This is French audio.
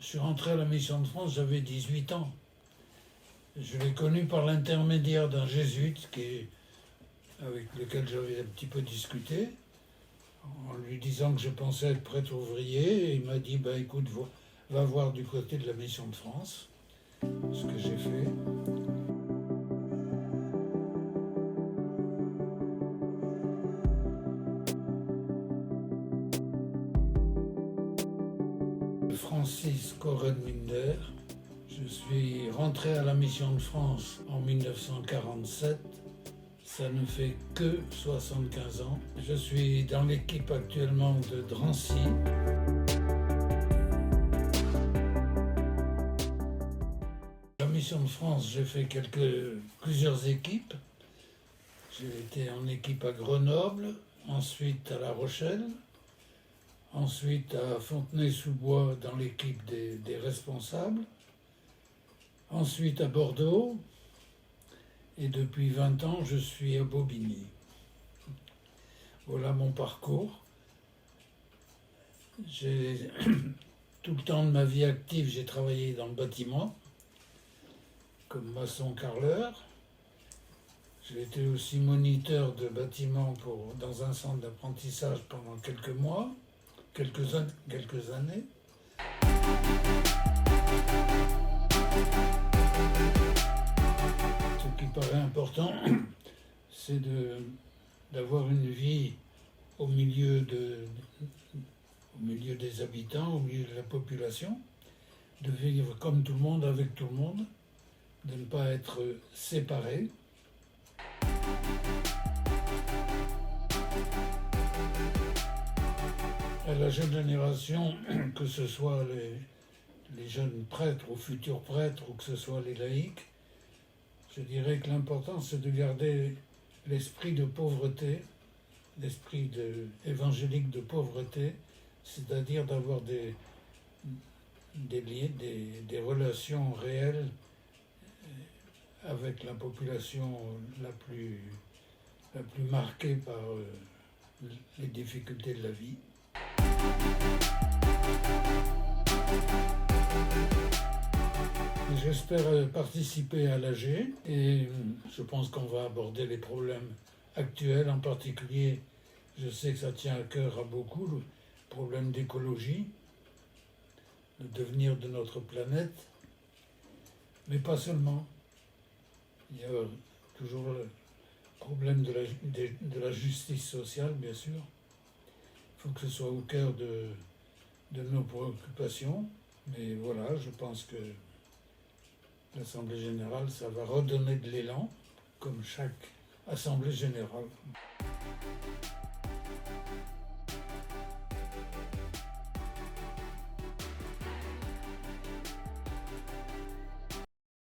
suis rentré à la Mission de France, j'avais 18 ans. Je l'ai connu par l'intermédiaire d'un jésuite avec lequel j'avais un petit peu discuté, en lui disant que je pensais être prêtre ouvrier. Et il m'a dit, bah, écoute, va voir du côté de la Mission de France, ce que j'ai fait. Francis Korenminder. Je suis rentré à la Mission de France en 1947. Ça ne fait que 75 ans. Je suis dans l'équipe actuellement de Drancy. La Mission de France, j'ai fait plusieurs équipes. J'ai été en équipe à Grenoble, ensuite à La Rochelle, ensuite à Fontenay-sous-Bois dans l'équipe des responsables, ensuite à Bordeaux, et depuis 20 ans, je suis à Bobigny. Voilà mon parcours. Tout le temps de ma vie active, j'ai travaillé dans le bâtiment, comme maçon carreleur. J'ai été aussi moniteur de bâtiment dans un centre d'apprentissage pendant quelques mois, quelques années. Ce qui paraît important, c'est d'avoir une vie au milieu des habitants, au milieu de la population, de vivre comme tout le monde, avec tout le monde, de ne pas être séparé. À la jeune génération, que ce soit les jeunes prêtres ou futurs prêtres, ou que ce soit les laïcs, je dirais que l'important, c'est de garder l'esprit de pauvreté, l'esprit évangélique de pauvreté, c'est-à-dire d'avoir des relations réelles avec la population la plus marquée par les difficultés de la vie. J'espère participer à l'AG et je pense qu'on va aborder les problèmes actuels. En particulier, je sais que ça tient à cœur à beaucoup, le problème d'écologie, le devenir de notre planète, mais pas seulement. Il y a toujours le problème de la justice sociale, bien sûr. Il faut que ce soit au cœur de nos préoccupations. Mais voilà, je pense que l'Assemblée générale, ça va redonner de l'élan, comme chaque Assemblée générale.